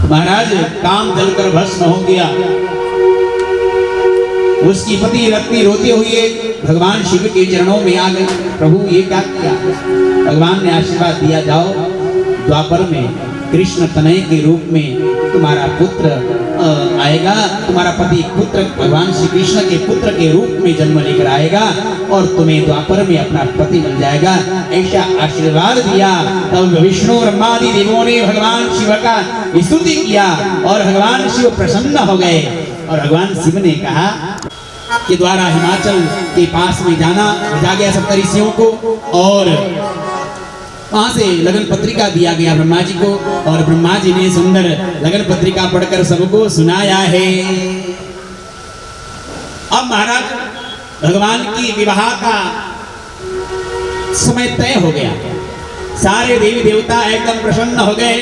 महाराज काम जलकर भस्म हो गया। उसकी पति रत्नी रोते हुए भगवान शिव के चरणों में आ गई। प्रभु ये क्या किया? भगवान ने आशीर्वाद दिया, जाओ द्वापर में कृष्ण तनय के रूप में तुम्हारा पुत्र आएगा, तुम्हारा पति पुत्र भगवान श्री कृष्ण के पुत्र के रूप में जन्म लेकर आएगा और तुम्हें द्वापर में अपना पति मिल जाएगा। ऐसा आशीर्वाद दिया। तब विष्णु ब्रह्मादि देवों ने भगवान शिव का स्तुति किया और भगवान शिव प्रसन्न हो गए। और भगवान शिव ने कहा कि द्वारा हिमाचल के पास में जाना जा गया सप्तऋषियों को और वहां से लगन पत्रिका दिया गया ब्रह्मा जी को और ब्रह्मा जी ने सुंदर लगन पत्रिका पढ़कर सबको सुनाया है। अब महाराज भगवान की विवाह का समय तय हो गया। सारे देवी देवता एकदम प्रसन्न हो गए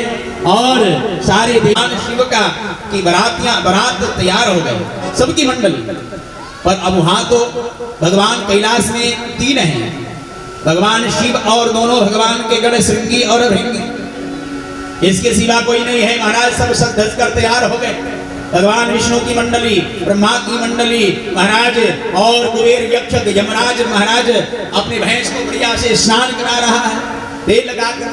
और सारे भगवान शिव का की बारात तैयार हो गए, सबकी मंडली। पर अब वहां तो भगवान कैलाश में 3 हैं, भगवान शिव और दोनों भगवान के गण श्रृंगी और भृंगी। इसके सिवा कोई नहीं है। महाराज सब सज धज कर तैयार हो गए। भगवान विष्णु की मंडली, ब्रह्मा की मंडली महाराज और कुबेर यक्ष यमराज महाराज अपने भैंस को बढ़िया से स्नान करा रहा है, तेल लगा कर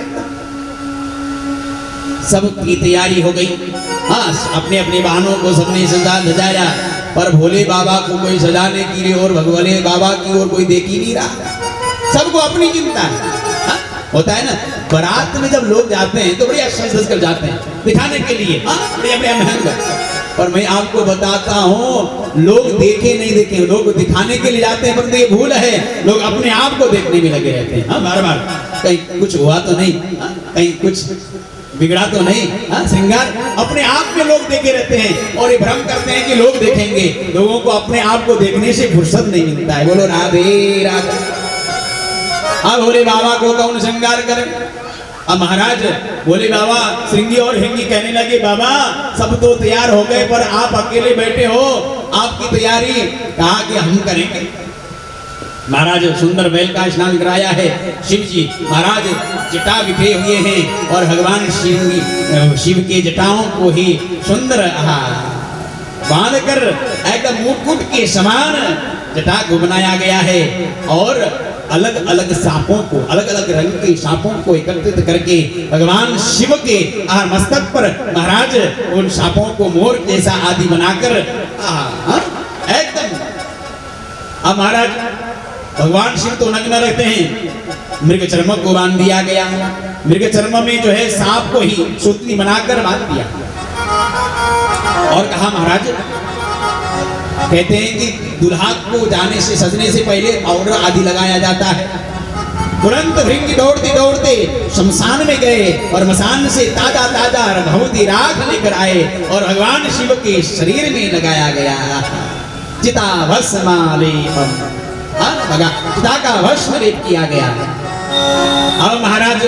सबकी तैयारी हो गई। हाँ, अपने अपने वाहनों को सबने सजा धजाया, पर भोले बाबा को कोई सजाने के लिए और भगवान बाबा की ओर कोई देख ही नहीं रहा। सबको अपनी चिंता है। हाँ? होता है ना, बारात में जब लोग जाते हैं तो बढ़िया सज कर जाते हैं दिखाने के लिए, बढ़िया बढ़िया महंगा। पर मैं आपको बताता हूँ, लोग देखे नहीं देखे, लोग दिखाने के लिए जाते हैं, पर ये भूल है, लोग अपने आप को देखने में लगे रहते हैं। हाँ, बार बार कहीं कुछ हुआ तो नहीं, कहीं कुछ बिगड़ा तो नहीं। श्रृंगार अपने आप में लोग देखे रहते हैं और ये भ्रम करते हैं कि लोग देखेंगे। लोगों को अपने आप को देखने से फुर्सत नहीं मिलता है। बोलो राधे राधे। अब भोले बाबा को कौन श्रृंगार करे? अब महाराज भोले बाबा श्रृंगी और हिंगी कहने लगे, बाबा सब तो तैयार हो गए पर आप अकेले बैठे हो, आपकी तैयारी कहा कि हम करेंगे। महाराज सुंदर बैल का स्नान कराया है। शिव जी महाराज जटा बिखरे हुए हैं और भगवान शिव के जटाओं को ही सुंदर बांध कर एकदम मुकुट के समान जटा को बनाया गया है और अलग अलग सांपों को, अलग अलग रंग के सांपों को एकत्रित करके भगवान शिव के मस्तक पर महाराज उन सांपों को मोर जैसा आदि बनाकर एकदम। अब महाराज भगवान शिव तो नग्न रहते हैं, मृग चर्म को बांध दिया गया। मृग चर्म में जो है सांप को ही सूतली बनाकर बांध दिया और कहा, महाराज कहते हैं कि दुल्हा को जाने से सजने से पहले पाउडर आदि लगाया जाता है। तुरंत भृंगी दौड़ते दौड़ते शमशान में गए और मसान से ताजा ताजा भगवती राख लेकर आए और भगवान शिव के शरीर में लगाया गया। चिता भस्मालेपम, चिता का भस्म लेप किया गया। अब महाराज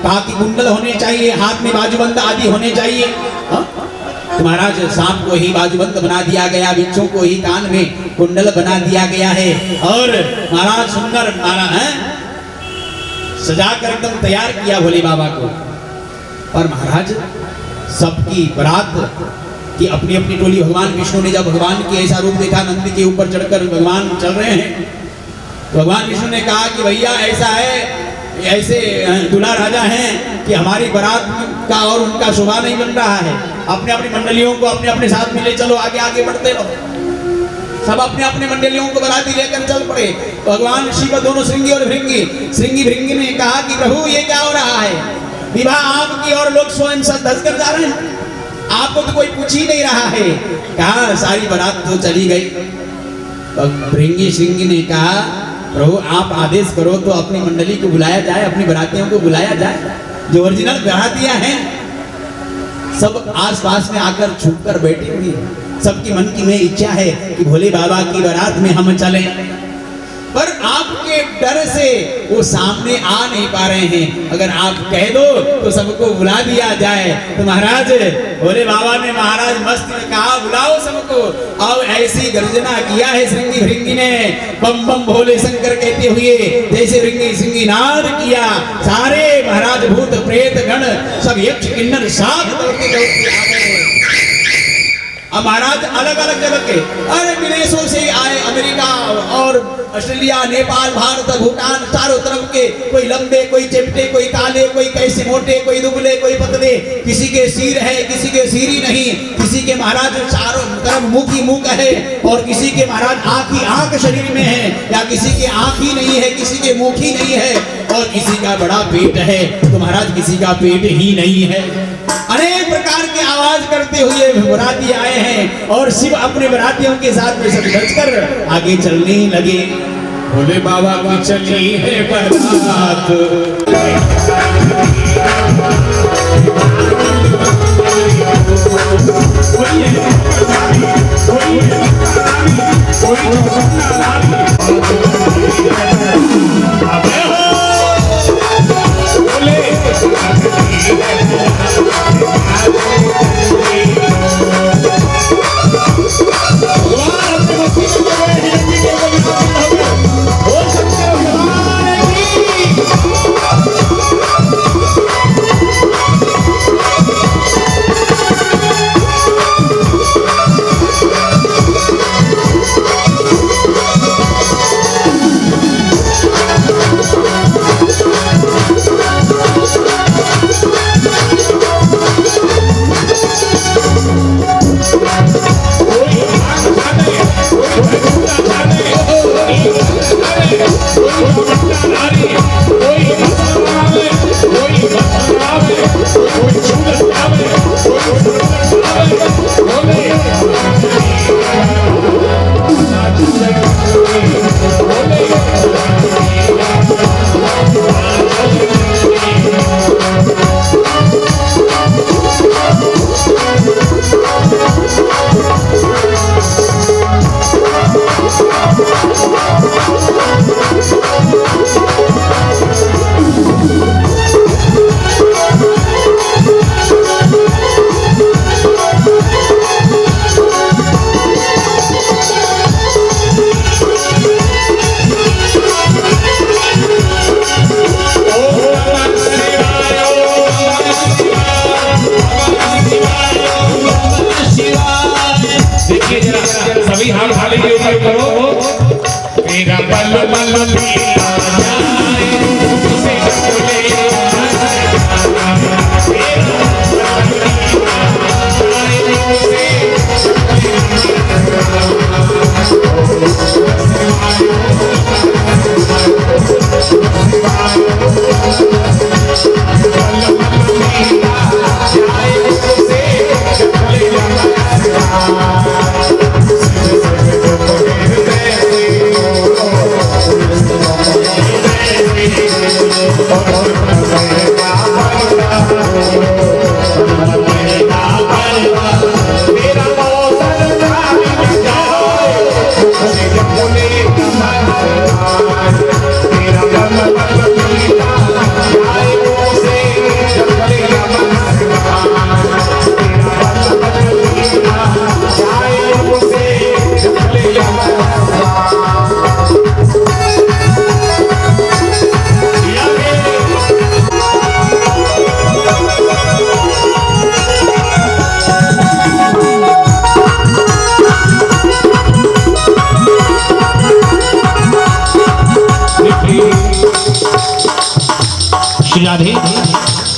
कहा कि कुंडल होने चाहिए, हाथ में बाजूबंद आदि होने चाहिए। तो महाराज सांप को ही बाजूबंद बना दिया गया, बिच्छू को ही कान में कुंडल बना दिया गया है और महाराज सुंदर सजाकर एकदम तैयार किया भोले बाबा को। और महाराज सबकी बारात कि अपनी अपनी टोली, भगवान विष्णु ने जब भगवान के ऐसा रूप देखा, नंदी के ऊपर चढ़कर भगवान चल रहे हैं, तो भगवान विष्णु ने कहा कि भैया ऐसा है, ऐसे दूल्हा राजा हैं कि हमारी बारात का और उनका शोभा नहीं बन रहा है। अपने अपनी मंडलियों को अपने अपने साथ में ले चलो, आगे आगे बढ़ते रहो। सब अपने अपने मंडलियों को बाराती लेकर चल पड़े। भगवान शिव दोनों श्रृंगी और भृंगी ने कहा कि प्रभु ये क्या हो रहा है? विवाह आपकी और लोग स्वयं सज धज कर जा रहे हैं, आपको तो कोई पूछ ही नहीं रहा है। कहा सारी बारात तो चली गई। तो भृंगी श्रृंगी ने कहा, प्रभु आप आदेश करो तो अपनी मंडली को बुलाया जाए, अपनी बारातियों को बुलाया जाए, जो ओरिजिनल बारातियां हैं सब आसपास में आकर छुप कर बैठी हुई है। सबकी मन की में इच्छा है कि भोले बाबा की बारात में हम चलें, पर आपके के डर से वो सामने आ नहीं पा रहे हैं। अगर आप कह दो तो सबको बुला दिया जाए। तो महाराज भोले बाबा ने महाराज मस्त में कहा बुलाओ सबको। अब ऐसी गर्जना किया है श्रृंगी भृंगी ने, बम बम भोले शंकर कहते हुए जैसे भृंगी सिंगी नाद किया। सारे महाराज भूत प्रेत गण सब यक्ष किन्नर साथ दौड़ते दौड़ते आ गए। अब महाराज अलग अलग जगह के अरे विदेशों से आए, अमेरिका और ऑस्ट्रेलिया, नेपाल, भारत, भूटान, चारों तरफ के, कोई लंबे, कोई चिपटे, कोई काले, कोई कैसे मोटे, कोई दुबले, कोई पतले, किसी के सिर है, किसी के सिर ही नहीं, किसी के महाराज चारों तरफ मुंह ही मुंह है, और किसी के महाराज आंख ही आंख शरीर में है, या किसी के आंख ही नहीं है, किसी के मुंह ही नहीं है, और किसी का बड़ा पेट है तो महाराज किसी का पेट ही नहीं है। अनेक प्रकार की आवाज करते हुए बराती आए हैं और शिव अपने बरातियों के साथ में सब बचकर आगे चलने लगे। भोले बाबा की चली है बरात, सभी हाथ खाली के ऊपर करो। मेरा बल बल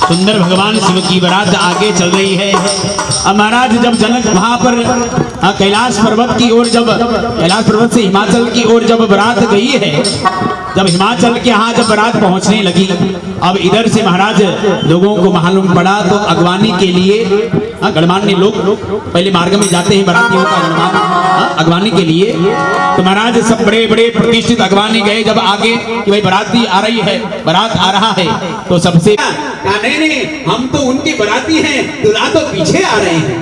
सुंदर भगवान शिव की बारात आगे चल रही है। अब महाराज जब जनक वहां पर कैलाश पर्वत की ओर, जब कैलाश पर्वत से हिमाचल की ओर जब बारात गई है, जब हिमाचल के यहाँ जब बारात पहुंचने लगी, अब इधर से महाराज लोगों को मालूम पड़ा तो अगवानी के लिए गणमान्य लोग पहले मार्ग में जाते हैं बारातियों का अगवानी के लिए। तो महाराज सब बड़े बड़े प्रतिष्ठित अगवानी गए जब आगे कि भाई बाराती आ रही है, बारात आ रहा है, तो सबसे नहीं नहीं हम तो उनके बाराती हैं, दूल्हा तो पीछे आ रहे हैं।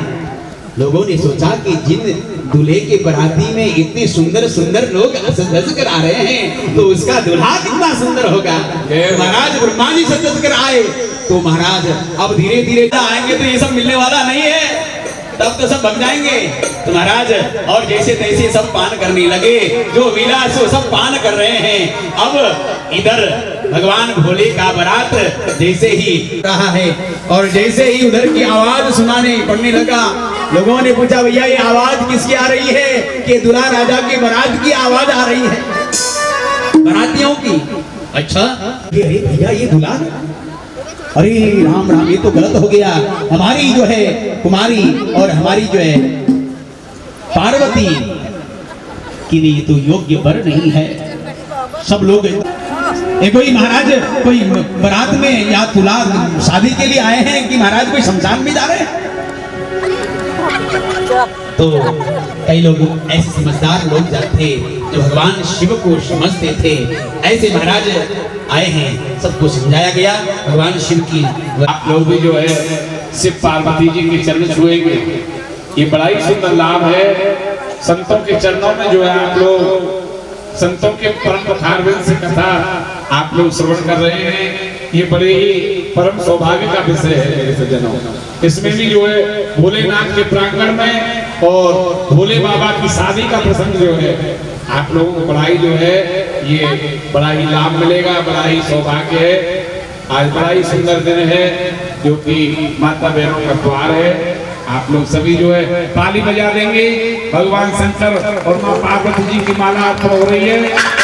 लोगों ने सोचा कि जिन दूल्हे के बराती में इतने सुंदर सुंदर लोग सज कर आ रहे हैं, तो उसका दूल्हा कितना सुंदर होगा। महाराज ब्रह्मा जी सज कर आए तो महाराज अब धीरे धीरे आएंगे तो ये सब मिलने वाला नहीं है, तब तो सब भग जाएंगे। तो महाराज और जैसे तैसे सब पान करने लगे, जो मिला सो सब पान कर रहे हैं। अब इधर भगवान भोले का बारात जैसे ही रहा है और जैसे ही उधर की आवाज सुनाने पड़ने लगा, लोगों ने पूछा भैया ये आवाज किसकी आ रही है? कि दूल्हा राजा की बारात की आवाज आ रही है, बारातियों की। अच्छा अरे भैया ये दूल्हा, अरे राम राम ये तो गलत हो गया, हमारी जो है कुमारी और हमारी जो है पार्वती कि ये तो योग्य वर नहीं है। सब लोग कोई महाराज कोई बारात में या तुला शादी के लिए आए हैं कि महाराज कोई शमशान में जा रहे हैं। तो कई लोग ऐसे समझदार लोग थे जो भगवान शिव को समझते थे, ऐसे महाराज आए हैं, सबको समझाया गया भगवान शिव की। आप लोग भी जो है शिव पार्वती जी के चरण छुएंगे, ये बड़ा ही सुंदर लाभ है। संतों के चरणों में जो है आप लोग संतों के परम कथारविंद से कथा आप लोग श्रवण कर रहे हैं, ये बड़े ही परम सौभाग्य का विषय है मेरे सज्जनों। इसमें भी जो है भोलेनाथ के प्रांगण में और भोले बाबा की शादी का प्रसंग जो है आप लोगों को बड़ा ही जो है ये बड़ा ही लाभ मिलेगा, बड़ा ही सौभाग्य है। आज बड़ा ही सुंदर दिन है जो कि माता बहनों का द्वार है। आप लोग सभी जो है ताली बजा देंगे, भगवान शंकर और माँ पार्वती जी की माला अर्पण हो रही है।